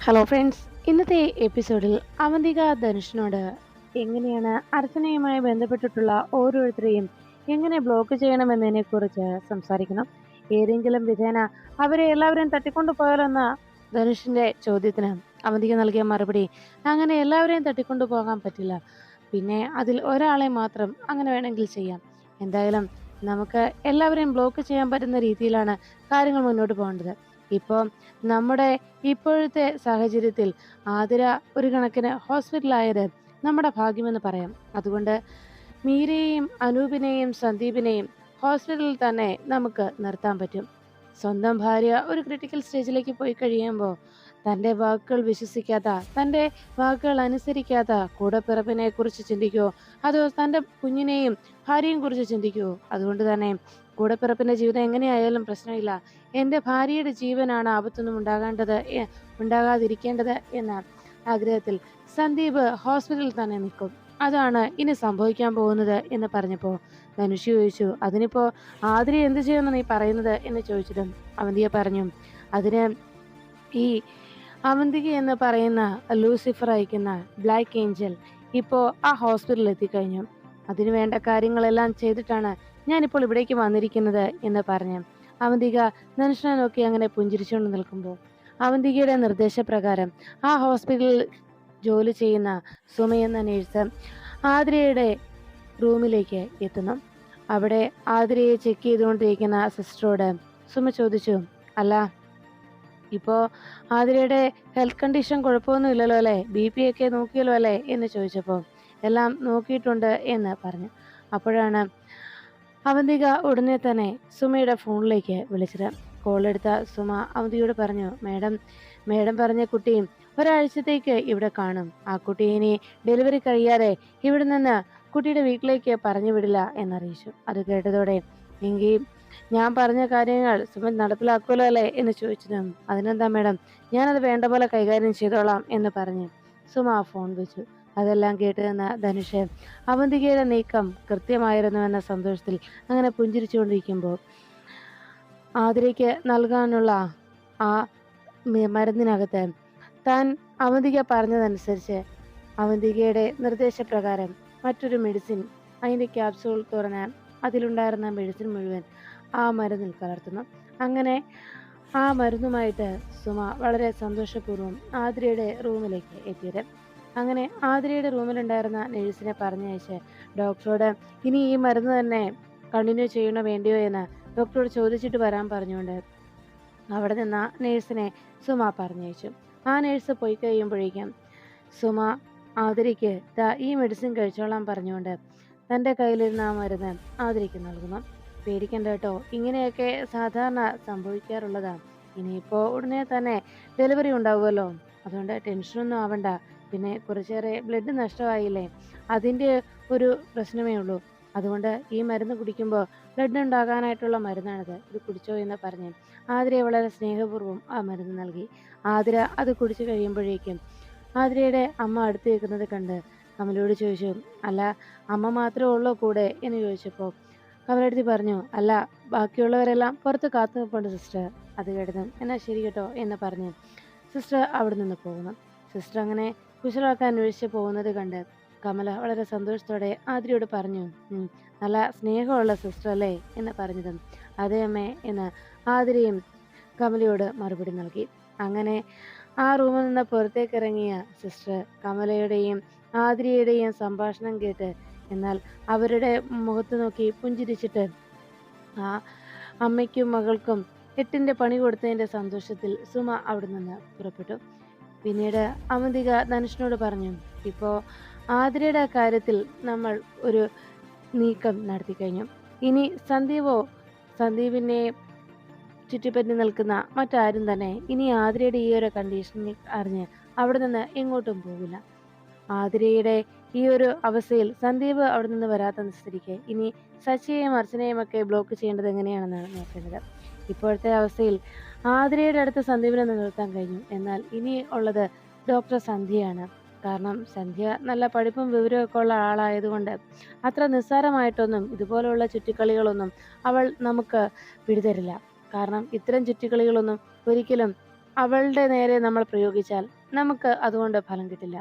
Hello friends, ഇന്നത്തെ എപ്പിസോഡിൽ അവന്തിക ധനുഷിനോട് എങ്ങനെയാണ് അർച്ചനയുമായി ബന്ധപ്പെട്ടിട്ടുള്ള ഓരോരുത്തരെയും എങ്ങനെ ബ്ലോക്ക് ചെയ്യണമെന്നതിനെ കുറിച്ച് സംസാരിക്കണം. ഏതെങ്കിലും വിധേന അവരെ എല്ലാവരെയും തട്ടിക്കൊണ്ടു പോയാലെന്ന ധനുഷിന്റെ ചോദ്യത്തിന് അവന്തിക നൽകിയ മറുപടി, അങ്ങനെ എല്ലാവരെയും തട്ടിക്കൊണ്ടു പോകാൻ പറ്റില്ല. പിന്നെ അതിൽ ഒരാളെ മാത്രം അങ്ങനെ വേണമെങ്കിൽ ചെയ്യാം. എന്തായാലും നമുക്ക് എല്ലാവരെയും ബ്ലോക്ക് ചെയ്യാൻ പറ്റുന്ന രീതിയിലാണ് കാര്യങ്ങൾ മുന്നോട്ട് പോകേണ്ടത്. ഇപ്പോൾ നമ്മുടെ ഇപ്പോഴത്തെ സാഹചര്യത്തിൽ ആതിര ഒരു കണക്കിന് ഹോസ്പിറ്റലായത് നമ്മുടെ ഭാഗ്യമെന്ന് പറയാം. അതുകൊണ്ട് മീരയെയും അനൂപിനെയും സന്ദീപിനെയും ഹോസ്പിറ്റലിൽ തന്നെ നമുക്ക് നിർത്താൻ പറ്റും. സ്വന്തം ഭാര്യ ഒരു ക്രിട്ടിക്കൽ സ്റ്റേജിലേക്ക് പോയി കഴിയുമ്പോൾ തൻ്റെ വാക്കുകൾ വിശ്വസിക്കാത്ത, തൻ്റെ വാക്കുകൾ അനുസരിക്കാത്ത കൂടപ്പിറപ്പിനെ കുറിച്ച് ചിന്തിക്കുമോ, അതോ തൻ്റെ കുഞ്ഞിനെയും ഭാര്യയും കുറിച്ച് ചിന്തിക്കുമോ? അതുകൊണ്ട് തന്നെ കൂടപ്പിറപ്പിൻ്റെ ജീവിതം എങ്ങനെയായാലും പ്രശ്നമില്ല, എൻ്റെ ഭാര്യയുടെ ജീവനാണ് ആപത്തൊന്നും ഉണ്ടാകാതിരിക്കേണ്ടത് എന്ന ആഗ്രഹത്തിൽ സന്ദീപ് ഹോസ്പിറ്റലിൽ തന്നെ നിൽക്കും. അതാണ് ഇനി സംഭവിക്കാൻ പോകുന്നത് എന്ന് പറഞ്ഞപ്പോൾ ധനുഷ് ചോദിച്ചു, അതിനിപ്പോ ആതിര എന്ത് ചെയ്യുമെന്ന് നീ പറയുന്നത് എന്ന് ചോദിച്ചിട്ടും അവന്തിക പറഞ്ഞു, അതിന് ഈ അവന്തിക എന്ന് പറയുന്ന ലൂസിഫർ അയക്കുന്ന ബ്ലാക്ക് ഏഞ്ചൽ ഇപ്പോൾ ആ ഹോസ്പിറ്റലിൽ എത്തിക്കഴിഞ്ഞു. അതിനു വേണ്ട കാര്യങ്ങളെല്ലാം ചെയ്തിട്ടാണ് ഞാനിപ്പോൾ ഇവിടേക്ക് വന്നിരിക്കുന്നത് എന്ന് പറഞ്ഞ് അവന്തിക ധനുഷിനെ നോക്കി അങ്ങനെ പുഞ്ചിരിച്ചുകൊണ്ട് നിൽക്കുമ്പോൾ അവന്തികയുടെ നിർദ്ദേശപ്രകാരം ആ ഹോസ്പിറ്റലിൽ ജോലി ചെയ്യുന്ന സുമ എന്ന നേഴ്സ് ആതിരയുടെ റൂമിലേക്ക് എത്തുന്നു. അവിടെ ആതിരയെ ചെക്ക് ചെയ്തുകൊണ്ടിരിക്കുന്ന സിസ്റ്ററോട് സുമ ചോദിച്ചു, അല്ല ഇപ്പോൾ ആതിരയുടെ ഹെൽത്ത് കണ്ടീഷൻ കുഴപ്പമൊന്നുമില്ലല്ലോ അല്ലേ, BP ഒക്കെ നോക്കിയല്ലോ അല്ലേ എന്ന് ചോദിച്ചപ്പോൾ എല്ലാം നോക്കിയിട്ടുണ്ട് എന്ന് പറഞ്ഞു. അപ്പോഴാണ് അവന്തിക ഉടനെ തന്നെ സുമയുടെ ഫോണിലേക്ക് വിളിച്ചത്. കോളെടുത്ത സുമ അവന്തികയോട് പറഞ്ഞു, മേഡം പറഞ്ഞ കുട്ടി ഒരാഴ്ചത്തേക്ക് ഇവിടെ കാണും. ആ കുട്ടി ഇനി ഡെലിവറി കഴിയാതെ ഇവിടെ നിന്ന് കുട്ടിയുടെ വീട്ടിലേക്ക് പറഞ്ഞു വിടില്ല എന്നറിയിച്ചു. അത് കേട്ടതോടെ എങ്കിൽ ഞാൻ പറഞ്ഞ കാര്യങ്ങൾ സുമ നടപ്പിലാക്കുമല്ലോ അല്ലേ എന്ന് ചോദിച്ചതും, അതിനെന്താ മേഡം, ഞാനത് വേണ്ട പോലെ കൈകാര്യം ചെയ്തോളാം എന്ന് പറഞ്ഞ് സുമ ആ ഫോൺ വെച്ചു. അതെല്ലാം കേട്ട് നിന്ന ധനുഷ് അവന്തികയുടെ നീക്കം കൃത്യമായിരുന്നുവെന്ന സന്തോഷത്തിൽ അങ്ങനെ പുഞ്ചിരിച്ചുകൊണ്ടിരിക്കുമ്പോൾ ആതിരയ്ക്ക് നൽകാനുള്ള ആ മരുന്നിനകത്ത് താൻ അവന്തിക പറഞ്ഞതനുസരിച്ച് അവന്തികയുടെ നിർദ്ദേശപ്രകാരം മറ്റൊരു മെഡിസിൻ, അതിൻ്റെ ക്യാപ്സൂൾ തുറന്ന് അതിലുണ്ടായിരുന്ന മെഡിസിൻ മുഴുവൻ ആ മരുന്നിൽ കലർത്തുന്നു. അങ്ങനെ ആ മരുന്നുമായിട്ട് സുമ വളരെ സന്തോഷപൂർവ്വം ആതിരയുടെ റൂമിലേക്ക് എത്തിയത്. അങ്ങനെ ആതിരയുടെ റൂമിലുണ്ടായിരുന്ന നേഴ്സിനെ പറഞ്ഞയച്ച് ഡോക്ടറോട് ഇനി ഈ മരുന്ന് തന്നെ കണ്ടിന്യൂ ചെയ്യണോ വേണ്ടിയോ എന്ന് ഡോക്ടറോട് ചോദിച്ചിട്ട് വരാൻ പറഞ്ഞുകൊണ്ട് അവിടെ നിന്ന നേഴ്സിനെ സുമ പറഞ്ഞയച്ചു. ആ നേഴ്സ് പോയി കഴിയുമ്പോഴേക്കും സുമ ആതിരയ്ക്ക് ഈ മെഡിസിൻ കഴിച്ചോളാൻ പറഞ്ഞുകൊണ്ട് തൻ്റെ കയ്യിലിരുന്ന ആ മരുന്ന് ആതിരയ്ക്ക് നൽകുന്നു. പേടിക്കണ്ട കേട്ടോ, ഇങ്ങനെയൊക്കെ സാധാരണ സംഭവിക്കാറുള്ളതാണ്. ഇനിയിപ്പോൾ ഉടനെ തന്നെ ഡെലിവറി ഉണ്ടാവുമല്ലോ, അതുകൊണ്ട് ടെൻഷനൊന്നും ആവണ്ട. പിന്നെ കുറച്ചേറെ ബ്ലഡ് നഷ്ടമായില്ലേ, അതിൻ്റെ ഒരു പ്രശ്നമേ ഉള്ളൂ. അതുകൊണ്ട് ഈ മരുന്ന് കുടിക്കുമ്പോൾ ബ്ലഡ് ഉണ്ടാകാനായിട്ടുള്ള മരുന്നാണിത്, ഇത് കുടിച്ചോ എന്ന് പറഞ്ഞ് ആതിരയെ വളരെ സ്നേഹപൂർവ്വം ആ മരുന്ന് നൽകി. ആതിര അത് കുടിച്ചു കഴിയുമ്പോഴേക്കും ആതിരയുടെ അമ്മ അടുത്ത് നിൽക്കുന്നത് കണ്ട് കമലയോട് ചോദിച്ചു, അല്ല അമ്മ മാത്രമേ ഉള്ളൂ കൂടെ എന്ന് ചോദിച്ചപ്പോൾ കമലടുത്ത് പറഞ്ഞു, അല്ല ബാക്കിയുള്ളവരെല്ലാം പുറത്ത് കാത്തു നിൽപ്പുണ്ട് സിസ്റ്റർ. അത് കേട്ടതും എന്നാൽ ശരി കേട്ടോ എന്ന് പറഞ്ഞ് സിസ്റ്റർ അവിടെ നിന്ന് പോകുന്നു. സിസ്റ്റർ അങ്ങനെ കുശലമൊക്കെ അന്വേഷിച്ച് പോകുന്നത് കണ്ട് കമല വളരെ സന്തോഷത്തോടെ ആതിരയോട് പറഞ്ഞു, നല്ല സ്നേഹമുള്ള സിസ്റ്റർ അല്ലേ എന്ന് പറഞ്ഞതും അതേ അമ്മേ എന്ന് ആതിരയും കമലയോട് മറുപടി നൽകി. അങ്ങനെ ആ റൂമിൽ നിന്ന് പുറത്തേക്ക് ഇറങ്ങിയ സിസ്റ്റർ കമലയുടെയും ആതിരയുടെയും സംഭാഷണം കേട്ട്, എന്നാൽ അവരുടെ മുഖത്ത് നോക്കി പുഞ്ചിരിച്ചിട്ട് ആ അമ്മയ്ക്കും മകൾക്കും എട്ടിൻ്റെ പണി കൊടുത്തതിൻ്റെ സന്തോഷത്തിൽ സുമ അവിടെ നിന്ന് പുറപ്പെട്ടു. പിന്നീട് അവന്തിക ധനുഷിനോട് പറഞ്ഞു, ഇപ്പോൾ ആതിരയുടെ കാര്യത്തിൽ നമ്മൾ ഒരു നീക്കം നടത്തി കഴിഞ്ഞു. ഇനി സന്ദീപിനെ ചുറ്റിപ്പറ്റി നിൽക്കുന്ന മറ്റാരും തന്നെ ഇനി ആതിരയുടെ ഈ ഒരു കണ്ടീഷനിൽ അറിഞ്ഞ് അവിടെ നിന്ന് എങ്ങോട്ടും പോകില്ല. ആതിരയുടെ ഈ ഒരു അവസ്ഥയിൽ സന്ദീപ് അവിടെ നിന്ന് വരാത്ത സ്ഥിതിക്ക് ഇനി സച്ചിയെയും അർച്ചനയും ഒക്കെ ബ്ലോക്ക് ചെയ്യേണ്ടത് എങ്ങനെയാണെന്നാണ് നോക്കേണ്ടത്. ഇപ്പോഴത്തെ അവസ്ഥയിൽ ആതിരയുടെ അടുത്ത് സന്ദീപിനെ നിർത്താൻ കഴിഞ്ഞു. എന്നാൽ ഇനി ഉള്ളത് ഡോക്ടർ സന്ധ്യയാണ്. കാരണം സന്ധ്യ നല്ല പഠിപ്പും വിവരമൊക്കെ ഉള്ള ആളായതുകൊണ്ട് അത്ര നിസ്സാരമായിട്ടൊന്നും ഇതുപോലുള്ള ചുറ്റിക്കളികളൊന്നും അവൾ നമുക്ക് പിടിതരില്ല. കാരണം ഇത്തരം ചുറ്റിക്കളികളൊന്നും ഒരിക്കലും അവളുടെ നേരെ നമ്മൾ പ്രയോഗിച്ചാൽ നമുക്ക് അതുകൊണ്ട് ഫലം കിട്ടില്ല.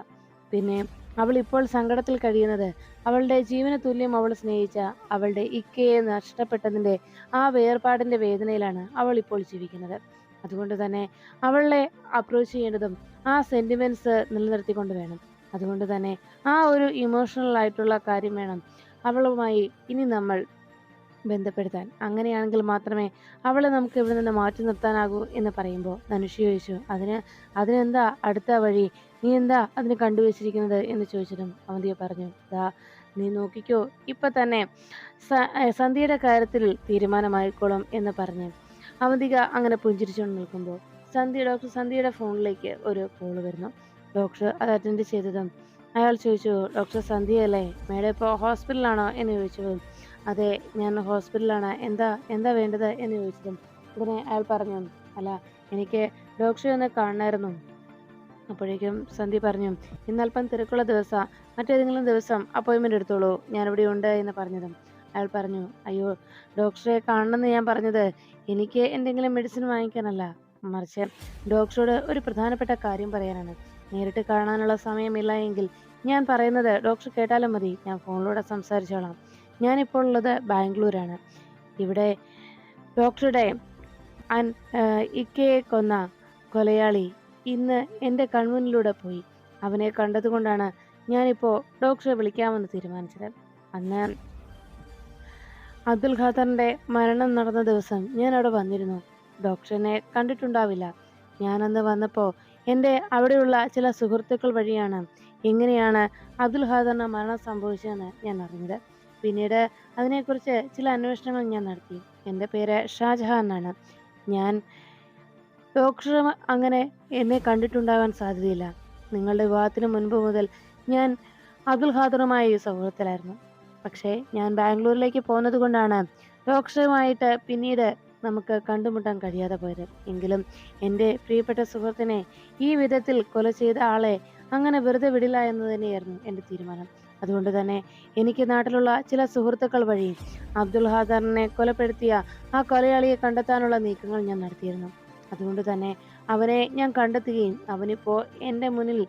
പിന്നെ അവൾ ഇപ്പോൾ സങ്കടത്തിൽ കഴിയുന്നത് അവളുടെ ജീവന് തുല്യം അവൾ സ്നേഹിച്ച അവളുടെ ഇക്കയെ നഷ്ടപ്പെട്ടതിന്റെ ആ വേർപാടിന്റെ വേദനയിലാണ് അവൾ ഇപ്പോൾ ജീവിക്കുന്നത്. അതുകൊണ്ട് തന്നെ അവളെ അപ്രോച്ച് ചെയ്യേണ്ടതും ആ സെന്റിമെന്റ്സ് നിലനിർത്തിക്കൊണ്ട് വേണം. അതുകൊണ്ട് തന്നെ ആ ഒരു ഇമോഷണൽ ആയിട്ടുള്ള കാര്യം വേണം അവളുമായി ഇനി നമ്മൾ ബന്ധപ്പെടുത്താൻ. അങ്ങനെയാണെങ്കിൽ മാത്രമേ അവളെ നമുക്ക് ഇവിടെ നിന്ന് മാറ്റി നിർത്താനാകൂ എന്ന് പറയുമ്പോൾ ധനുഷ് ചോദിച്ചു, അതിനെന്താ അടുത്ത വഴി? നീ എന്താ അതിന് കണ്ടുവച്ചിരിക്കുന്നത് എന്ന് ചോദിച്ചതും അവന്തിക പറഞ്ഞു, ദാ നീ നോക്കിക്കോ, ഇപ്പൊ തന്നെ സന്ധ്യയുടെ കാര്യത്തിൽ തീരുമാനമായിക്കോളും എന്ന് പറഞ്ഞ് അവന്തിക അങ്ങനെ പുഞ്ചിരിച്ചുകൊണ്ട് നിൽക്കുമ്പോൾ ഡോക്ടർ സന്ധ്യയുടെ ഫോണിലേക്ക് ഒരു കോള് വരുന്നു. ഡോക്ടർ അത് അറ്റൻഡ് ചെയ്തതും അയാൾ ചോദിച്ചു, ഡോക്ടർ സന്ധ്യയല്ലേ? മേഡം ഇപ്പോൾ ഹോസ്പിറ്റലിലാണോ എന്ന് ചോദിച്ചു. അതെ, ഞാൻ ഹോസ്പിറ്റലിലാണ്. എന്താ എന്താ വേണ്ടത് എന്ന് ചോദിച്ചതും ഉടനെ അയാൾ പറഞ്ഞു, അല്ല, എനിക്ക് ഡോക്ടറെ ഒന്ന് കാണണമായിരുന്നു. അപ്പോഴേക്കും സന്ധ്യ പറഞ്ഞു, ഇന്നല്പം തിരക്കുള്ള ദിവസമാണ്, മറ്റേതെങ്കിലും ദിവസം അപ്പോയിൻമെൻ്റ് എടുത്തോളൂ, ഞാനിവിടെ ഉണ്ട് എന്ന് പറഞ്ഞതും അയാൾ പറഞ്ഞു, അയ്യോ, ഡോക്ടറെ കാണണമെന്ന് ഞാൻ പറഞ്ഞത് എനിക്ക് എന്തെങ്കിലും മെഡിസിൻ വാങ്ങിക്കാനല്ല, മറിച്ച് ഡോക്ടറോട് ഒരു പ്രധാനപ്പെട്ട കാര്യം പറയാനാണ്. നേരിട്ട് കാണാനുള്ള സമയമില്ല എങ്കിൽ ഞാൻ പറയുന്നത് ഡോക്ടർ കേട്ടാലും മതി, ഞാൻ ഫോണിലൂടെ സംസാരിച്ചോളാം. ഞാനിപ്പോൾ ഉള്ളത് ബാംഗ്ലൂരാണ്. ഇവിടെ ഡോക്ടറുടെ ഇക്കയെ കൊന്ന കൊലയാളി ഇന്ന് എൻ്റെ കൺമുന്നിലൂടെ പോയി. അവനെ കണ്ടതുകൊണ്ടാണ് ഞാനിപ്പോൾ ഡോക്ടറെ വിളിക്കാമെന്ന് തീരുമാനിച്ചത്. അന്ന് അബ്ദുൽ ഖാദറിൻ്റെ മരണം നടന്ന ദിവസം ഞാൻ അവിടെ വന്നിരുന്നു. ഡോക്ടറിനെ കണ്ടിട്ടുണ്ടാവില്ല. ഞാനന്ന് വന്നപ്പോൾ എൻ്റെ അവിടെയുള്ള ചില സുഹൃത്തുക്കൾ വഴിയാണ് എങ്ങനെയാണ് അബ്ദുൽ ഖാദറിന് മരണം സംഭവിച്ചതെന്ന് ഞാൻ അറിഞ്ഞത്. പിന്നീട് അതിനെക്കുറിച്ച് ചില അന്വേഷണങ്ങൾ ഞാൻ നടത്തി. എൻ്റെ പേര് ഷാജഹാൻ എന്നാണ്. ഞാൻ ഡോക്ടർ അങ്ങനെ എന്നെ കണ്ടിട്ടുണ്ടാകാൻ സാധ്യതയില്ല. നിങ്ങളുടെ വിവാഹത്തിന് മുൻപ് മുതൽ ഞാൻ അബ്ദുൽ ഖാദറുമായി സൗഹൃദത്തിലായിരുന്നു. പക്ഷേ ഞാൻ ബാംഗ്ലൂരിലേക്ക് പോകുന്നത് കൊണ്ടാണ് ഡോക്ടറുമായിട്ട് പിന്നീട് നമുക്ക് കണ്ടുമുട്ടാൻ കഴിയാതെ പോയത്. എങ്കിലും എൻ്റെ പ്രിയപ്പെട്ട സുഹൃത്തിനെ ഈ വിധത്തിൽ കൊല ചെയ്ത ആളെ അങ്ങനെ വെറുതെ വിടില്ല എന്ന് തന്നെയായിരുന്നു എൻ്റെ തീരുമാനം. അതുകൊണ്ട് തന്നെ എനിക്ക് നാട്ടിലുള്ള ചില സുഹൃത്തുക്കൾ വഴി അബ്ദുൽ ഖാദറിനെ കൊലപ്പെടുത്തിയ ആ കൊലയാളിയെ കണ്ടെത്താനുള്ള നീക്കങ്ങൾ ഞാൻ നടത്തിയിരുന്നു. അതുകൊണ്ട് തന്നെ അവനെ ഞാൻ കണ്ടെത്തുകയും അവനിപ്പോൾ എൻ്റെ മുന്നിൽ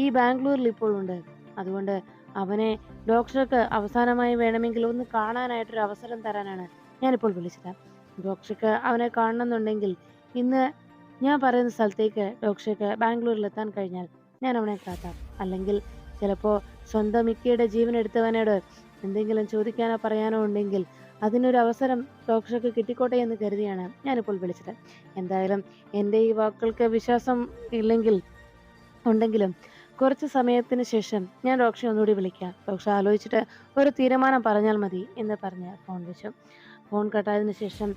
ഈ ബാംഗ്ലൂരിൽ ഇപ്പോൾ ഉണ്ട്. അതുകൊണ്ട് അവനെ ഡോക്ടർക്ക് അവസാനമായി വേണമെങ്കിൽ ഒന്ന് കാണാനായിട്ടൊരു അവസരം തരാനാണ് ഞാനിപ്പോൾ വിളിച്ചത്. ഡോക്ടർക്ക് അവനെ കാണണമെന്നുണ്ടെങ്കിൽ ഇന്ന് ഞാൻ പറയുന്ന സ്ഥലത്തേക്ക് ഡോക്ടർക്ക് ബാംഗ്ലൂരിൽ എത്താൻ കഴിഞ്ഞാൽ ഞാൻ അവനെ കാത്താം. അല്ലെങ്കിൽ ചിലപ്പോൾ സ്വന്തം മിക്കയുടെ ജീവൻ എടുത്തവനോട് എന്തെങ്കിലും ചോദിക്കാനോ പറയാനോ ഉണ്ടെങ്കിൽ അതിനൊരു അവസരം ഡോക്ടർക്ക് കിട്ടിക്കോട്ടെ എന്ന് കരുതിയാണ് ഞാനിപ്പോൾ വിളിച്ചത്. എന്തായാലും എൻ്റെ ഈ വാക്കുകൾക്ക് വിശ്വാസം ഉണ്ടെങ്കിലും കുറച്ച് സമയത്തിന് ശേഷം ഞാൻ ഡോക്ടറെ ഒന്നുകൂടി വിളിക്കാം. ഡോക്ടർ ആലോചിച്ചിട്ട് ഒരു തീരുമാനം പറഞ്ഞാൽ മതി എന്ന് പറഞ്ഞ് ഫോൺ വെച്ചു. ഫോൺ കട്ടായതിനു ശേഷം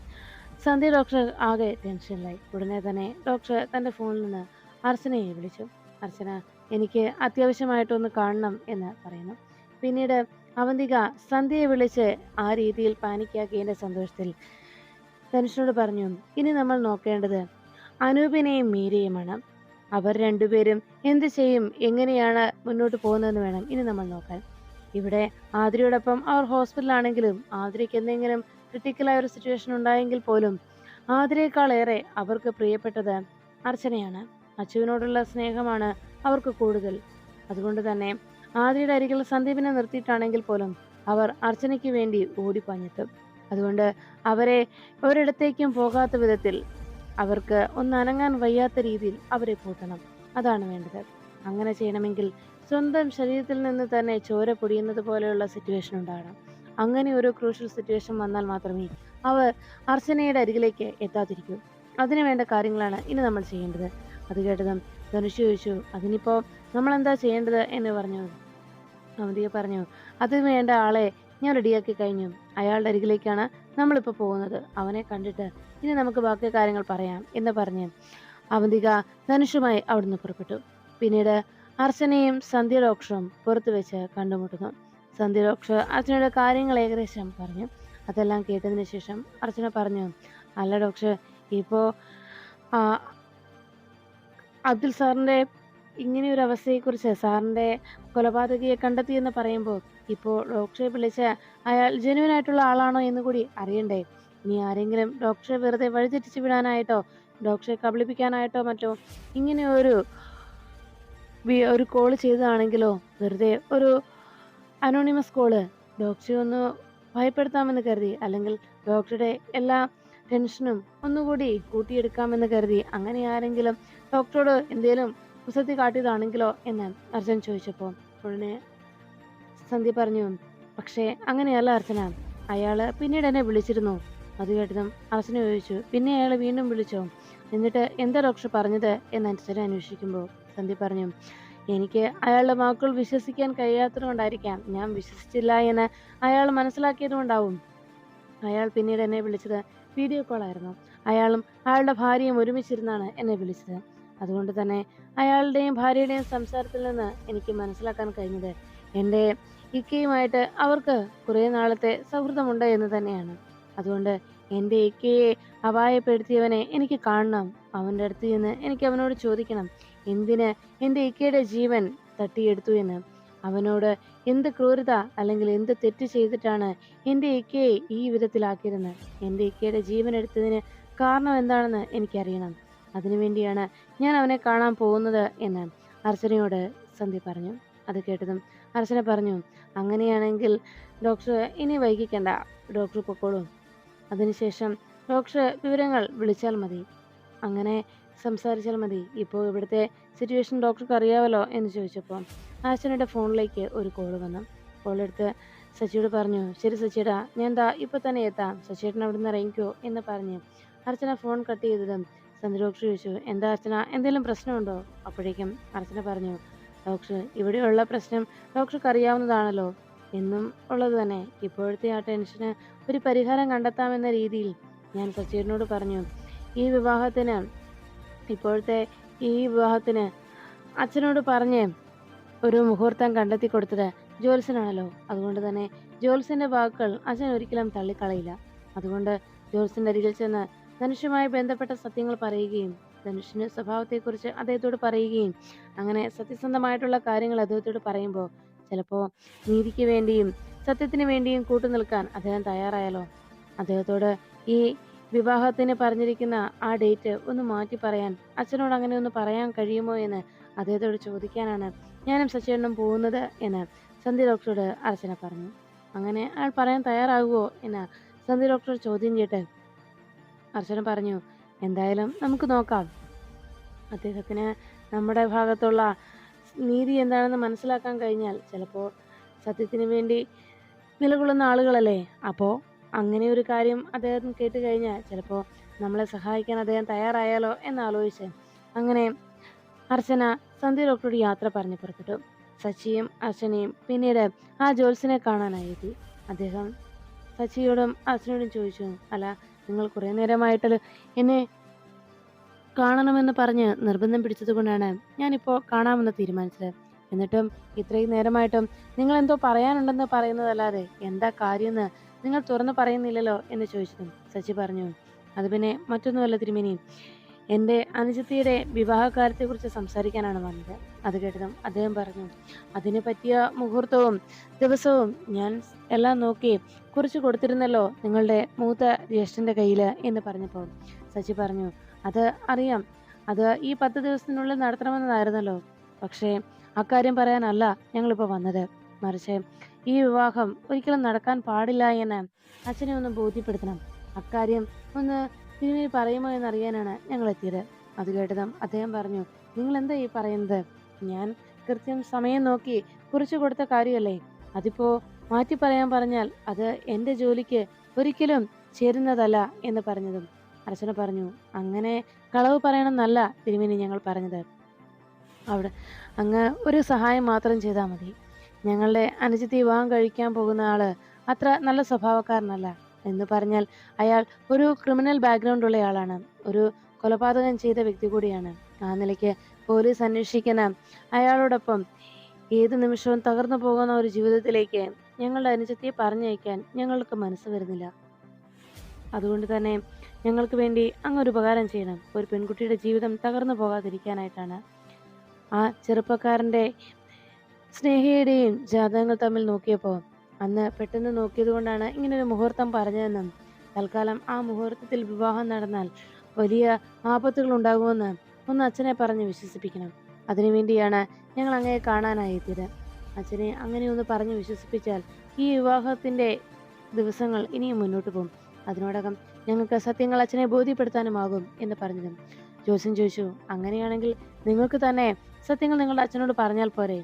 സന്ധ്യ ഡോക്ടർ ആകെ ടെൻഷനിലായി. ഉടനെ തന്നെ ഡോക്ടർ തൻ്റെ ഫോണിൽ നിന്ന് അർച്ചനയെ വിളിച്ചു. അർച്ചന, എനിക്ക് അത്യാവശ്യമായിട്ടൊന്ന് കാണണം എന്ന് പറയുന്നു. പിന്നീട് അവന്തിക സന്ധ്യയെ വിളിച്ച് ആ രീതിയിൽ പാനിക്കാക്കിയതിൻ്റെ സന്തോഷത്തിൽ ധനുഷിനോട് പറഞ്ഞു, ഇനി നമ്മൾ നോക്കേണ്ടത് അനൂപിനെയും മീരയുമാണ്. അവർ രണ്ടുപേരും എന്ത് ചെയ്യും, എങ്ങനെയാണ് മുന്നോട്ട് പോകുന്നതെന്ന് വേണം ഇനി നമ്മൾ നോക്കാൻ. ഇവിടെ ആതിരയോടൊപ്പം അവർ ഹോസ്പിറ്റലാണെങ്കിലും ആതിരയ്ക്ക് എന്തെങ്കിലും ക്രിട്ടിക്കലായ ഒരു സിറ്റുവേഷൻ ഉണ്ടായെങ്കിൽ പോലും ആതിരയേക്കാളേറെ അവർക്ക് പ്രിയപ്പെട്ടത് അർച്ചനയാണ്. അച്ചുവിനോടുള്ള സ്നേഹമാണ് അവർക്ക് കൂടുതൽ. അതുകൊണ്ട് തന്നെ ആതിരയുടെ അരികിൽ സന്ദീപിനെ നിർത്തിയിട്ടാണെങ്കിൽ പോലും അവർ അർച്ചനയ്ക്ക് വേണ്ടി ഓടിപ്പാഞ്ഞെത്തും. അതുകൊണ്ട് അവരെ ഒരിടത്തേക്കും പോകാത്ത വിധത്തിൽ അവർക്ക് ഒന്നനങ്ങാൻ വയ്യാത്ത രീതിയിൽ അവരെ പൂട്ടണം. അതാണ് വേണ്ടത്. അങ്ങനെ ചെയ്യണമെങ്കിൽ സ്വന്തം ശരീരത്തിൽ നിന്ന് തന്നെ ചോര പൊടിയുന്നത് പോലെയുള്ള സിറ്റുവേഷൻ ഉണ്ടാകണം. അങ്ങനെ ഒരു ക്രൂഷ്യൽ സിറ്റുവേഷൻ വന്നാൽ മാത്രമേ അവർ അർച്ചനയുടെ അരികിലേക്ക് എത്താതിരിക്കൂ. അതിനു വേണ്ട കാര്യങ്ങളാണ് ഇനി നമ്മൾ ചെയ്യേണ്ടത്. അത് കേട്ടതും ധനുഷ് ചോദിച്ചു, അതിനിപ്പോൾ നമ്മൾ എന്താ ചെയ്യേണ്ടത് എന്ന് പറഞ്ഞു. അവന്തിക പറഞ്ഞു, അതിന് വേണ്ട ആളെ ഞാൻ റെഡിയാക്കി കഴിഞ്ഞു. അയാളുടെ അരികിലേക്കാണ് നമ്മളിപ്പോൾ പോകുന്നത്. അവനെ കണ്ടിട്ട് ഇനി നമുക്ക് ബാക്കി കാര്യങ്ങൾ പറയാം എന്ന് പറഞ്ഞ് അവന്തിക ധനുഷുമായി അവിടുന്ന് പുറപ്പെട്ടു. പിന്നീട് അർച്ചനയും സന്ധ്യ ഡോക്ടറും പുറത്തു വെച്ച് കണ്ടുമുട്ടുന്നു. സന്ധ്യ ഡോക്ടർ അർച്ചനയുടെ കാര്യങ്ങൾ ഏകദേശം പറഞ്ഞു. അതെല്ലാം കേട്ടതിന് ശേഷം അർച്ചന പറഞ്ഞു, അല്ല ഡോക്ടർ, ഇപ്പോൾ അബ്ദുൽ സാറിൻ്റെ ഇങ്ങനെയൊരു അവസ്ഥയെക്കുറിച്ച്, സാറിൻ്റെ കൊലപാതകയെ കണ്ടെത്തിയെന്ന് പറയുമ്പോൾ ഇപ്പോൾ ഡോക്ടറെ വിളിച്ച് അയാൾ ജെന്യുവൻ ആയിട്ടുള്ള ആളാണോ എന്ന് കൂടി അറിയണ്ടേ? ഇനി ആരെങ്കിലും ഡോക്ടറെ വെറുതെ വഴിതെറ്റിച്ച് വിടാനായിട്ടോ ഡോക്ടറെ കബളിപ്പിക്കാനായിട്ടോ മറ്റോ ഇങ്ങനെ ഒരു കോള് ചെയ്തതാണെങ്കിലോ, വെറുതെ ഒരു അനോണിമസ് കോള് ഡോക്ടറെ ഒന്ന് ഭയപ്പെടുത്താമെന്ന് കരുതി, അല്ലെങ്കിൽ ഡോക്ടറുടെ എല്ലാ ടെൻഷനും ഒന്നുകൂടി കൂട്ടിയെടുക്കാമെന്ന് കരുതി അങ്ങനെ ആരെങ്കിലും ഡോക്ടറോട് എന്തേലും കുസൃതി കാട്ടിയതാണെങ്കിലോ എന്ന് അർച്ചന ചോദിച്ചപ്പോൾ ഉടനെ സന്ധ്യ പറഞ്ഞു, പക്ഷേ അങ്ങനെയല്ല അർച്ചന, അയാള് പിന്നീട് എന്നെ വിളിച്ചിരുന്നു. അത് കേട്ടതും അർച്ചന ചോദിച്ചു, പിന്നെ അയാൾ വീണ്ടും വിളിച്ചോ? എന്നിട്ട് എന്താ ഡോക്ടർ പറഞ്ഞത് എന്ന് അർച്ചന അന്വേഷിക്കുമ്പോൾ സന്ധ്യ പറഞ്ഞു, എനിക്ക് അയാളുടെ വാക്കുകൾ വിശ്വസിക്കാൻ കഴിയാത്തതുകൊണ്ടായിരിക്കാം, ഞാൻ വിശ്വസിച്ചില്ല എന്ന് അയാൾ മനസ്സിലാക്കിയതുകൊണ്ടാവും അയാൾ പിന്നീട് എന്നെ വിളിച്ചത് വീഡിയോ കോൾ ആയിരുന്നു. അയാളും അയാളുടെ ഭാര്യയും ഒരുമിച്ചിരുന്നാണ് എന്നെ വിളിച്ചത്. അതുകൊണ്ട് തന്നെ അയാളുടെയും ഭാര്യയുടെയും സംസാരത്തിൽ നിന്ന് എനിക്ക് മനസ്സിലാക്കാൻ കഴിഞ്ഞത് എൻ്റെ ഇക്കയുമായിട്ട് അവർക്ക് കുറേ നാളത്തെ സൗഹൃദമുണ്ട് എന്ന് തന്നെയാണ്. അതുകൊണ്ട് എൻ്റെ ഇക്കയെ അപായപ്പെടുത്തിയവനെ എനിക്ക് കാണണം. അവൻ്റെ അടുത്ത് ചെന്ന് എനിക്ക് അവനോട് ചോദിക്കണം, എന്തിന് എൻ്റെ ഇക്കയുടെ ജീവൻ തട്ടിയെടുത്തു എന്ന്. അവനോട് എന്ത് ക്രൂരത അല്ലെങ്കിൽ എന്ത് തെറ്റ് ചെയ്തിട്ടാണ് എൻ്റെ ഇക്കയെ ഈ വിധത്തിലാക്കിയിരുന്നത്? എൻ്റെ ഇക്കയുടെ ജീവൻ എടുത്തതിന് കാരണം എന്താണെന്ന് എനിക്കറിയണം. അതിനുവേണ്ടിയാണ് ഞാൻ അവനെ കാണാൻ പോകുന്നത് എന്ന് അർച്ചനയോട് സന്ധ്യ പറഞ്ഞു. അത് കേട്ടതും അർച്ചന പറഞ്ഞു, അങ്ങനെയാണെങ്കിൽ ഡോക്ടർ ഇനി വൈകിക്കണ്ട, ഡോക്ടർ പൊക്കോളൂ. അതിനുശേഷം ഡോക്ടർ വിവരങ്ങൾ വിളിച്ചാൽ മതി, അങ്ങനെ സംസാരിച്ചാൽ മതി. ഇപ്പോൾ ഇവിടുത്തെ സിറ്റുവേഷൻ ഡോക്ടർക്ക് അറിയാമല്ലോ എന്ന് ചോദിച്ചപ്പോൾ അർച്ചനയുടെ ഫോണിലേക്ക് ഒരു കോള് വന്നു. കോളെടുത്ത് സച്ചിയോട് പറഞ്ഞു, ശരി സച്ചിയേട്ടാ, ഞാൻ ഇപ്പം തന്നെ എത്താം, സച്ചിയേട്ടൻ അവിടെ നിന്ന് ഇറങ്ങിക്കോ എന്ന് പറഞ്ഞ് അർച്ചന ഫോൺ കട്ട് ചെയ്തതും സന്ധ്യ ഡോക്ടർ ചോദിച്ചു, എന്താ അർച്ചന, എന്തെങ്കിലും പ്രശ്നമുണ്ടോ? അപ്പോഴേക്കും അർച്ചന പറഞ്ഞു, ഡോക്ടർ, ഇവിടെയുള്ള പ്രശ്നം ഡോക്ടർക്ക് അറിയാവുന്നതാണല്ലോ, എന്നും ഉള്ളത് തന്നെ. ഇപ്പോഴത്തെ ആ ടെൻഷന് ഒരു പരിഹാരം കണ്ടെത്താമെന്ന രീതിയിൽ ഞാൻ സച്ചിയേട്ടനോട് പറഞ്ഞു, ഇപ്പോഴത്തെ ഈ വിവാഹത്തിന് അച്ഛനോട് പറഞ്ഞ് ഒരു മുഹൂർത്തം കണ്ടെത്തി കൊടുത്തത് ജ്യോത്സ്യനാണല്ലോ. അതുകൊണ്ട് തന്നെ ജ്യോത്സ്യന്റെ വാക്കുകൾ അച്ഛൻ ഒരിക്കലും തള്ളിക്കളയില്ല. അതുകൊണ്ട് ജ്യോത്സ്യന്റെ അരികിൽ ചെന്ന് ധനുഷുമായി ബന്ധപ്പെട്ട സത്യങ്ങൾ പറയുകയും ധനുഷിന്റെ സ്വഭാവത്തെക്കുറിച്ച് അദ്ദേഹത്തോട് പറയുകയും അങ്ങനെ സത്യസന്ധമായിട്ടുള്ള കാര്യങ്ങൾ അദ്ദേഹത്തോട് പറയുമ്പോൾ ചിലപ്പോൾ നീതിക്ക് വേണ്ടിയും സത്യത്തിന് വേണ്ടിയും കൂട്ടുനിൽക്കാൻ അദ്ദേഹം തയ്യാറായാലോ. അദ്ദേഹത്തോട് ഈ വിവാഹത്തിന് പറഞ്ഞിരിക്കുന്ന ആ ഡേറ്റ് ഒന്ന് മാറ്റി പറയാൻ അച്ഛനോട് അങ്ങനെ ഒന്ന് പറയാൻ കഴിയുമോ എന്ന് അദ്ദേഹത്തോട് ചോദിക്കാനാണ് ഞാനും സച്ചേട്ടനും പോകുന്നത് എന്ന് സന്ധ്യ ഡോക്ടറോട് അർച്ചന പറഞ്ഞു. അങ്ങനെ അയാൾ പറയാൻ തയ്യാറാകുമോ എന്ന് സന്ധ്യ ഡോക്ടർ ചോദ്യം ചെയ്തിട്ട് അർച്ചന പറഞ്ഞു, എന്തായാലും നമുക്ക് നോക്കാം. അദ്ദേഹത്തിന് നമ്മുടെ ഭാഗത്തുള്ള നീതി എന്താണെന്ന് മനസ്സിലാക്കാൻ കഴിഞ്ഞാൽ ചിലപ്പോൾ സത്യത്തിന് വേണ്ടി നിലകൊള്ളുന്ന ആളുകളല്ലേ. അപ്പോൾ അങ്ങനെ ഒരു കാര്യം അദ്ദേഹം കേട്ട് കഴിഞ്ഞാൽ ചിലപ്പോൾ നമ്മളെ സഹായിക്കാൻ അദ്ദേഹം തയ്യാറായാലോ എന്നാലോചിച്ച് അങ്ങനെ അർച്ചന സന്ധ്യ ഡോക്ടറോട് യാത്ര പറഞ്ഞ് പുറപ്പെട്ടു. സച്ചിയും അർച്ചനയും പിന്നീട് ആ ജ്യോത്സ്യനെ കാണാനായി എത്തി. അദ്ദേഹം സച്ചിയോടും അർച്ചനയോടും ചോദിച്ചു, അല്ല, നിങ്ങൾ കുറേ നേരമായിട്ട് എന്നെ കാണണമെന്ന് പറഞ്ഞ് നിർബന്ധം പിടിച്ചത് കൊണ്ടാണ് ഞാനിപ്പോൾ കാണാമെന്ന് തീരുമാനിച്ചത്. എന്നിട്ടും ഇത്രയും നേരമായിട്ടും നിങ്ങൾ എന്തോ പറയാനുണ്ടെന്ന് പറയുന്നതല്ലാതെ എന്താ കാര്യമെന്ന് നിങ്ങൾ തുറന്നു പറയുന്നില്ലല്ലോ എന്ന് ചോദിച്ചതും സച്ചി പറഞ്ഞു, അത് പിന്നെ മറ്റൊന്നുമല്ല തിരുമേനി, എൻ്റെ അനുജത്തിയുടെ വിവാഹകാര്യത്തെക്കുറിച്ച് സംസാരിക്കാനാണ് വന്നത്. അത് കേട്ടതും അദ്ദേഹം പറഞ്ഞു, അതിന് പറ്റിയ മുഹൂർത്തവും ദിവസവും ഞാൻ എല്ലാം നോക്കി കുറിച്ച് കൊടുത്തിരുന്നല്ലോ നിങ്ങളുടെ മൂത്ത ജ്യേഷ്ഠൻ്റെ കയ്യിൽ എന്ന് പറഞ്ഞപ്പോൾ സച്ചി പറഞ്ഞു, അത് അറിയാം, അത് ഈ 10 ദിവസത്തിനുള്ളിൽ നടത്തണമെന്നതായിരുന്നല്ലോ. പക്ഷേ അക്കാര്യം പറയാനല്ല ഞങ്ങളിപ്പോൾ വന്നത്, മറിച്ച് ഈ വിവാഹം ഒരിക്കലും നടക്കാൻ പാടില്ല എന്ന് അച്ഛനെ ഒന്ന് ബോധ്യപ്പെടുത്തണം. അക്കാര്യം ഒന്ന് തിരുമേനി പറയുമോ എന്നറിയാനാണ് ഞങ്ങൾ എത്തിയത്. അത് കേട്ടതും അദ്ദേഹം പറഞ്ഞു, നിങ്ങൾ എന്താ ഈ പറയുന്നത്? ഞാൻ കൃത്യം സമയം നോക്കി കുറിച്ചു കൊടുത്ത കാര്യമല്ലേ, അതിപ്പോ മാറ്റി പറയാൻ പറഞ്ഞാൽ അത് എൻ്റെ ജോലിക്ക് ഒരിക്കലും ചേരുന്നതല്ല എന്ന് പറഞ്ഞതും അർച്ചന പറഞ്ഞു, അങ്ങനെ കളവ് പറയണമെന്നല്ല തിരുമേനി ഞങ്ങൾ പറഞ്ഞത്, അവിടെ അങ്ങ് ഒരു സഹായം മാത്രം ചെയ്താൽ മതി. ഞങ്ങളുടെ അനുജത്തി വിവാഹം കഴിക്കാൻ പോകുന്ന ആള് അത്ര നല്ല സ്വഭാവക്കാരനല്ല. എന്ന് പറഞ്ഞാൽ അയാൾ ഒരു ക്രിമിനൽ ബാക്ക്ഗ്രൗണ്ട് ഉള്ളയാളാണ്, ഒരു കൊലപാതകം ചെയ്ത വ്യക്തി കൂടിയാണ്. ആ നിലയ്ക്ക് പോലീസ് അന്വേഷിക്കുന്ന അയാളോടൊപ്പം ഏത് നിമിഷവും തകർന്നു പോകുന്ന ഒരു ജീവിതത്തിലേക്ക് ഞങ്ങളുടെ അനുജത്തിയെ പറഞ്ഞയക്കാൻ ഞങ്ങൾക്ക് മനസ്സ് വരുന്നില്ല. അതുകൊണ്ട് തന്നെ ഞങ്ങൾക്ക് വേണ്ടി അങ്ങൊരു ഉപകാരം ചെയ്യണം. ഒരു പെൺകുട്ടിയുടെ ജീവിതം തകർന്നു പോകാതിരിക്കാനായിട്ടാണ്. ആ ചെറുപ്പക്കാരൻ്റെ സ്നേഹയുടെയും ജാതകങ്ങൾ തമ്മിൽ നോക്കിയപ്പോൾ അന്ന് പെട്ടെന്ന് നോക്കിയത് കൊണ്ടാണ് ഇങ്ങനൊരു മുഹൂർത്തം പറഞ്ഞതെന്നും തൽക്കാലം ആ മുഹൂർത്തത്തിൽ വിവാഹം നടന്നാൽ വലിയ ആപത്തുകൾ ഉണ്ടാകുമെന്ന് ഒന്ന് അച്ഛനെ പറഞ്ഞ് വിശ്വസിപ്പിക്കണം. അതിനുവേണ്ടിയാണ് ഞങ്ങൾ അങ്ങയെ കാണാനായി എത്തിയത്. അച്ഛനെ അങ്ങനെ ഒന്ന് പറഞ്ഞ് വിശ്വസിപ്പിച്ചാൽ ഈ വിവാഹത്തിന്റെ ദിവസങ്ങൾ ഇനിയും മുന്നോട്ട് പോകും. അതിനോടകം ഞങ്ങൾക്ക് സത്യങ്ങൾ അച്ഛനെ ബോധ്യപ്പെടുത്താനുമാകും എന്ന് പറഞ്ഞതും ജോത്സ്യൻ ചോദിച്ചു, അങ്ങനെയാണെങ്കിൽ നിങ്ങൾക്ക് തന്നെ സത്യങ്ങൾ നിങ്ങളുടെ അച്ഛനോട് പറഞ്ഞാൽ പോരെ?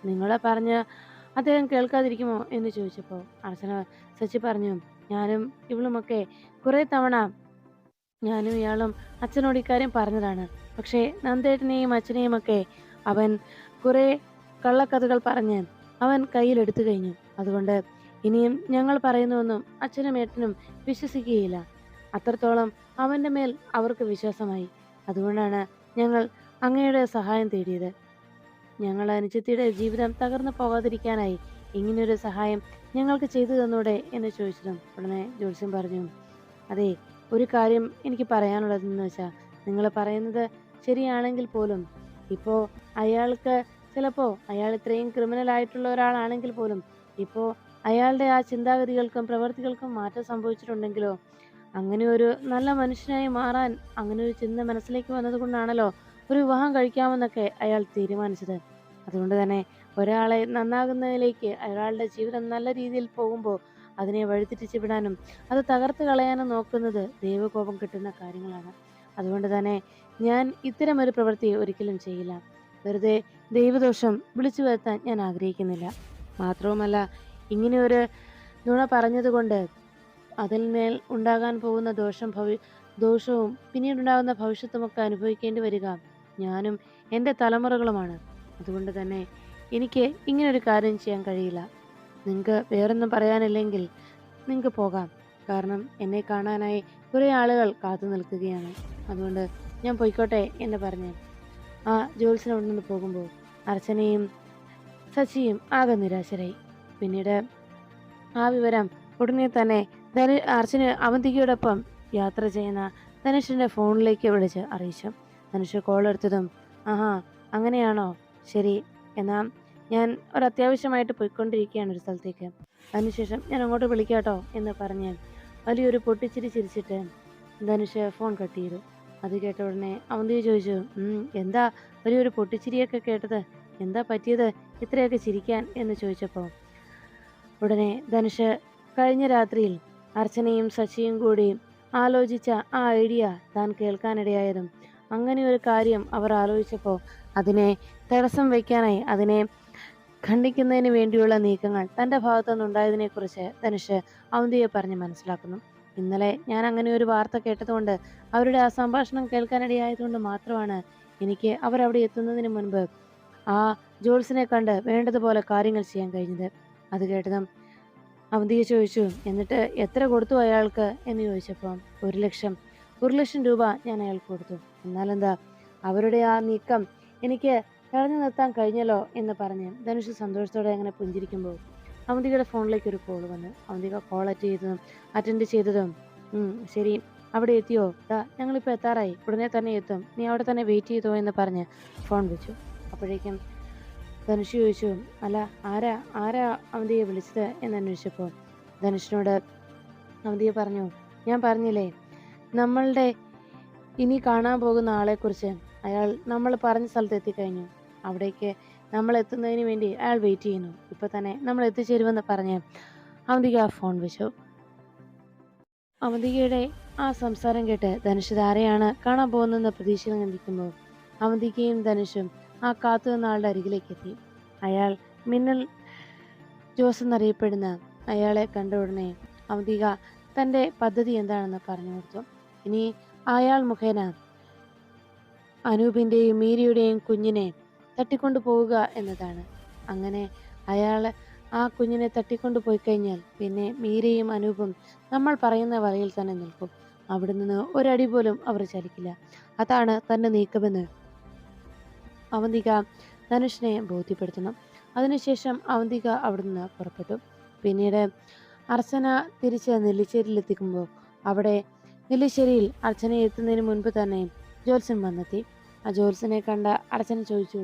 നിങ്ങളെ പറഞ്ഞ് അദ്ദേഹം കേൾക്കാതിരിക്കുമോ എന്ന് ചോദിച്ചപ്പോൾ സച്ചി പറഞ്ഞു, ഞാനും ഇവളുമൊക്കെ കുറെ തവണ ഞാനും ഇയാളും അച്ഛനോട് ഇക്കാര്യം പറഞ്ഞതാണ്. പക്ഷേ നന്ദേട്ടനെയും അച്ഛനെയും ഒക്കെ അവൻ കുറെ കള്ളക്കഥകൾ പറഞ്ഞ് അവൻ കയ്യിലെടുത്തു കഴിഞ്ഞു. അതുകൊണ്ട് ഇനിയും ഞങ്ങൾ പറയുന്നതൊന്നും അച്ഛനും ഏട്ടനും വിശ്വസിക്കുകയില്ല. അത്രത്തോളം അവന്റെ മേൽ അവർക്ക് വിശ്വാസമായി. അതുകൊണ്ടാണ് ഞങ്ങൾ അങ്ങയുടെ സഹായം തേടിയത്. ഞങ്ങൾ അനുജത്തിയുടെ ജീവിതം തകർന്നു പോകാതിരിക്കാനായി ഇങ്ങനെയൊരു സഹായം ഞങ്ങൾക്ക് ചെയ്തു തന്നൂടെ എന്ന് ചോദിച്ചതും ഉടനെ ജോത്സ്യൻ പറഞ്ഞു, അതെ, ഒരു കാര്യം എനിക്ക് പറയാനുള്ളതെന്ന് വെച്ചാൽ, നിങ്ങൾ പറയുന്നത് ശരിയാണെങ്കിൽ പോലും ഇപ്പോൾ അയാൾക്ക് ചിലപ്പോൾ അയാൾ ഇത്രയും ക്രിമിനൽ ആയിട്ടുള്ള ഒരാളാണെങ്കിൽ പോലും ഇപ്പോൾ അയാളുടെ ആ ചിന്താഗതികൾക്കും പ്രവൃത്തികൾക്കും മാറ്റം സംഭവിച്ചിട്ടുണ്ടെങ്കിലോ, അങ്ങനെ ഒരു നല്ല മനുഷ്യനായി മാറാൻ അങ്ങനെ ഒരു ചിന്ത മനസ്സിലേക്ക് വന്നതുകൊണ്ടാണല്ലോ ഒരു വിവാഹം കഴിക്കാമെന്നൊക്കെ അയാൾ തീരുമാനിച്ചത്. അതുകൊണ്ട് തന്നെ ഒരാളെ നന്നാകുന്നതിലേക്ക് അയാളുടെ ജീവിതം നല്ല രീതിയിൽ പോകുമ്പോൾ അതിനെ വഴിതെറ്റിച്ച് വിടാനും അത് തകർത്ത് കളയാനും നോക്കുന്നത് ദൈവകോപം കിട്ടുന്ന കാര്യങ്ങളാണ്. അതുകൊണ്ട് തന്നെ ഞാൻ ഇത്തരമൊരു പ്രവൃത്തി ഒരിക്കലും ചെയ്യില്ല. വെറുതെ ദൈവദോഷം വിളിച്ചു വരുത്താൻ ഞാൻ ആഗ്രഹിക്കുന്നില്ല. മാത്രവുമല്ല, ഇങ്ങനെ ഒരു നുണ പറഞ്ഞതുകൊണ്ട് അതിന്മേൽ ഉണ്ടാകാൻ പോകുന്ന ദോഷവും പിന്നീടുണ്ടാകുന്ന ഭവിഷ്യത്തുമൊക്കെ അനുഭവിക്കേണ്ടി വരിക ഞാനും എൻ്റെ തലമുറകളുമാണ്. അതുകൊണ്ട് തന്നെ എനിക്ക് ഇങ്ങനൊരു കാര്യം ചെയ്യാൻ കഴിയില്ല. നിങ്ങൾക്ക് വേറൊന്നും പറയാനില്ലെങ്കിൽ നിങ്ങൾക്ക് പോകാം. കാരണം എന്നെ കാണാനായി കുറേ ആളുകൾ കാത്തു നിൽക്കുകയാണ്. അതുകൊണ്ട് ഞാൻ പോയിക്കോട്ടെ എന്ന് പറഞ്ഞ് ആ ജോത്സ്യൻ അവിടെ നിന്ന് പോകുമ്പോൾ അർച്ചനയും സച്ചിയും ആകെ നിരാശരായി. പിന്നീട് ആ വിവരം ഉടനെ തന്നെ അർച്ചന അവന്തികയോടൊപ്പം യാത്ര ചെയ്യുന്ന ധനുഷിന്റെ ഫോണിലേക്ക് വിളിച്ച് അറിയിച്ചു. ധനുഷ് കോൾ എടുത്തതും, ആഹാ അങ്ങനെയാണോ, ശരി, എന്നാൽ ഞാൻ ഒരു അത്യാവശ്യമായിട്ട് പോയിക്കൊണ്ടിരിക്കുകയാണ് ഒരു സ്ഥലത്തേക്ക്, അതിനുശേഷം ഞാൻ അങ്ങോട്ട് വിളിക്കാട്ടോ എന്ന് പറഞ്ഞ് വലിയൊരു പൊട്ടിച്ചിരി ചിരിച്ചിട്ട് ധനുഷ് ഫോൺ കട്ട് ചെയ്തു. അത് കേട്ട ഉടനെ അവന്തിക ചോദിച്ചു, എന്താ വലിയൊരു പൊട്ടിച്ചിരിയൊക്കെ കേട്ടത്, എന്താ പറ്റിയത് ഇത്രയൊക്കെ ചിരിക്കാൻ എന്ന് ചോദിച്ചപ്പോൾ ഉടനെ ധനുഷ് കഴിഞ്ഞ രാത്രിയിൽ അർച്ചനയും ശശിയും കൂടി ആലോചിച്ച ആ ഐഡിയ താൻ കേൾക്കാനിടയായതും അങ്ങനെ ഒരു കാര്യം അവർ ആലോചിച്ചപ്പോൾ അതിനെ തടസ്സം വയ്ക്കാനായി അതിനെ ഖണ്ഡിക്കുന്നതിന് വേണ്ടിയുള്ള നീക്കങ്ങൾ തൻ്റെ ഭാഗത്തു നിന്നുണ്ടായതിനെക്കുറിച്ച് ധനുഷ് അവന്തിയെ പറഞ്ഞ് മനസ്സിലാക്കുന്നു. ഇന്നലെ ഞാൻ അങ്ങനെ ഒരു വാർത്ത കേട്ടതുകൊണ്ട് അവരുടെ ആ സംഭാഷണം കേൾക്കാനിടയായതുകൊണ്ട് മാത്രമാണ് എനിക്ക് അവരവിടെ എത്തുന്നതിന് മുൻപ് ആ ജോൾസിനെ കണ്ട് വേണ്ടതുപോലെ കാര്യങ്ങൾ ചെയ്യാൻ കഴിഞ്ഞത്. അത് കേട്ടതും അവന്തിക ചോദിച്ചു, എന്നിട്ട് എത്ര കൊടുത്തു അയാൾക്ക് എന്ന് ചോദിച്ചപ്പോൾ 1 ലക്ഷം രൂപ ഞാൻ അയാൾക്ക് കൊടുത്തു. എന്നാലെന്താ, അവരുടെ ആ നീക്കം എനിക്ക് തടഞ്ഞു നിർത്താൻ കഴിഞ്ഞല്ലോ എന്ന് പറഞ്ഞ് ധനുഷ് സന്തോഷത്തോടെ അങ്ങനെ പുഞ്ചിരിക്കുമ്പോൾ അവന്തികയുടെ ഫോണിലേക്ക് ഒരു കോൾ വന്നു. അവന്തിക കോൾ അറ്റൻഡ് ചെയ്തതും ശരി, അവിടെ എത്തിയോ, ഞങ്ങളിപ്പോൾ എത്താറായി, ഉടനെ തന്നെ എത്തും, നീ അവിടെ തന്നെ വെയിറ്റ് ചെയ്തോ എന്ന് പറഞ്ഞ് ഫോൺ വെച്ചു. അപ്പോഴേക്കും ധനുഷ് ചോദിച്ചു, അല്ല ആരാ അവന്തിയെ വിളിച്ചത് എന്ന് അന്വേഷിച്ചപ്പോൾ ധനുഷിനോട് അവന്തിയെ പറഞ്ഞു, ഞാൻ പറഞ്ഞില്ലേ നമ്മളുടെ ഇനി കാണാൻ പോകുന്ന ആളെക്കുറിച്ച്, അയാൾ നമ്മൾ പറഞ്ഞ സ്ഥലത്ത് എത്തിക്കഴിഞ്ഞു, അവിടേക്ക് നമ്മൾ എത്തുന്നതിന് വേണ്ടി അയാൾ വെയിറ്റ് ചെയ്യുന്നു, ഇപ്പം തന്നെ നമ്മൾ എത്തിച്ചേരുമെന്ന് പറഞ്ഞ് അവന്തിക ഫോൺ വെച്ചു. അവന്തികയുടെ ആ സംസാരം കേട്ട് ധനുഷ് ആരെയാണ് കാണാൻ പോകുന്നതെന്ന് പ്രതീക്ഷയിൽ നിൽക്കുമ്പോൾ അവന്തികയും ധനുഷും ആ കാത്തു നിന്ന ആളുടെ അരികിലേക്ക് എത്തി. അയാൾ മിന്നൽ ജോസ് എന്നറിയപ്പെടുന്ന അയാളെ കണ്ട ഉടനെ അവന്തിക തൻ്റെ പദ്ധതി എന്താണെന്ന് പറഞ്ഞു കൊടുത്തു. ഇനി അയാൾ മുഖേന അനൂപിൻ്റെയും മീരയുടെയും കുഞ്ഞിനെ തട്ടിക്കൊണ്ടു പോവുക എന്നതാണ്. അങ്ങനെ അയാൾ ആ കുഞ്ഞിനെ തട്ടിക്കൊണ്ടു പോയി കഴിഞ്ഞാൽ പിന്നെ മീരയും അനൂപും നമ്മൾ പറയുന്ന വലയിൽ തന്നെ നിൽക്കും. അവിടെ നിന്ന് ഒരടി പോലും അവർ ചലിക്കില്ല. അതാണ് തൻ്റെ നീക്കമെന്ന് അവന്തിക ധനുഷിനെ ബോധ്യപ്പെടുത്തണം. അതിനുശേഷം അവന്തിക അവിടെ നിന്ന് പുറപ്പെട്ടു. പിന്നീട് അർച്ചന തിരിച്ച് നെല്ലിശ്ശേരിയിലെത്തിക്കുമ്പോൾ അവിടെ നെല്ലിശ്ശേരിയിൽ അർച്ചന എത്തുന്നതിന് മുൻപ് തന്നെ ജോത്സ്യൻ വന്നെത്തി. ആ ജോത്സ്യനെ കണ്ട അർച്ചന ചോദിച്ചു,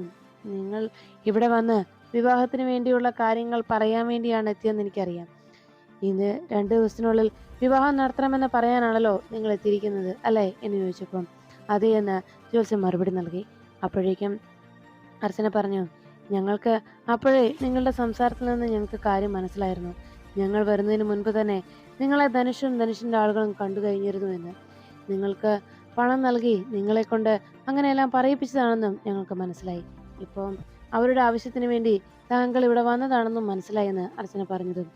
നിങ്ങൾ ഇവിടെ വന്ന് വിവാഹത്തിന് വേണ്ടിയുള്ള കാര്യങ്ങൾ പറയാൻ വേണ്ടിയാണ് എത്തിയെന്ന് എനിക്കറിയാം. ഇത് 2 ദിവസത്തിനുള്ളിൽ വിവാഹം നടത്തണമെന്ന് പറയാനാണല്ലോ നിങ്ങൾ എത്തിയിരിക്കുന്നത് അല്ലേ എന്ന് ചോദിച്ചപ്പം അതെ എന്ന് ജ്യോത്സ്യൻ മറുപടി നൽകി. അപ്പോഴേക്കും അർച്ചന പറഞ്ഞു, ഞങ്ങൾക്ക് അപ്പോഴേ നിങ്ങളുടെ സംസാരത്തിൽ നിന്ന് ഞങ്ങൾക്ക് കാര്യം മനസ്സിലായിരുന്നു. ഞങ്ങൾ വരുന്നതിന് മുൻപ് തന്നെ നിങ്ങളെ ധനുഷും ധനുഷിന്റെ ആളുകളും കണ്ടു കഴിഞ്ഞിരുന്നു എന്ന്. നിങ്ങൾക്ക് പണം നൽകി നിങ്ങളെ കൊണ്ട് അങ്ങനെയെല്ലാം പറയിപ്പിച്ചതാണെന്നും ഞങ്ങൾക്ക് മനസ്സിലായി. ഇപ്പോൾ അവരുടെ ആവശ്യത്തിന് വേണ്ടി താങ്കൾ ഇവിടെ വന്നതാണെന്നും മനസ്സിലായെന്ന് അർച്ചന പറഞ്ഞതും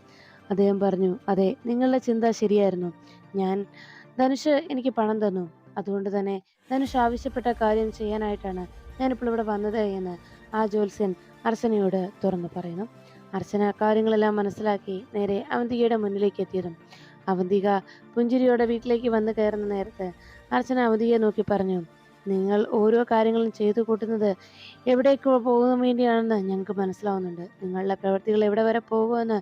അദ്ദേഹം പറഞ്ഞു, അതെ, നിങ്ങളുടെ ചിന്ത ശരിയായിരുന്നു. ഞാൻ ധനുഷ് എനിക്ക് പണം തന്നു. അതുകൊണ്ട് തന്നെ ധനുഷ് ആവശ്യപ്പെട്ട കാര്യം ചെയ്യാനായിട്ടാണ് ഞാനിപ്പോൾ ഇവിടെ വന്നത് എന്ന് ആ ജ്യോത്സ്യൻ അർച്ചനയോട് തുറന്നു പറയുന്നു. അർച്ചന കാര്യങ്ങളെല്ലാം മനസ്സിലാക്കി നേരെ അവന്തികയുടെ മുന്നിലേക്ക് എത്തിയതും അവന്തിക പുഞ്ചിരിയോടെ വീട്ടിലേക്ക് വന്നു കയറുന്ന നേരത്ത് അർച്ചന അവന്തികയെ നോക്കി പറഞ്ഞു, നിങ്ങൾ ഓരോ കാര്യങ്ങളും ചെയ്തു കൂട്ടുന്നത് എവിടേക്ക് പോകാൻ വേണ്ടിയാണെന്ന് ഞങ്ങൾക്ക് മനസ്സിലാവുന്നുണ്ട്. നിങ്ങളുടെ പ്രവൃത്തികൾ എവിടെ വരെ പോകുമെന്ന്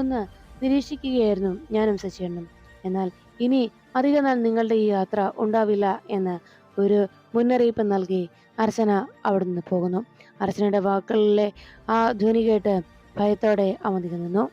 ഒന്ന് നിരീക്ഷിക്കുകയായിരുന്നു ഞാനും ശശിയേട്ടനും. എന്നാൽ ഇനി അധികനാൾ നിങ്ങളുടെ ഈ യാത്ര ഉണ്ടാവില്ല എന്ന് ഒരു മുന്നറിയിപ്പ് നൽകി അർച്ചന അവിടുന്ന് പോകുന്നു. അർച്ചനയുടെ വാക്കുകളിലെ ആ ധ്വനി കേട്ട് ഭയത്തോടെ അവന്തിക നിന്നു.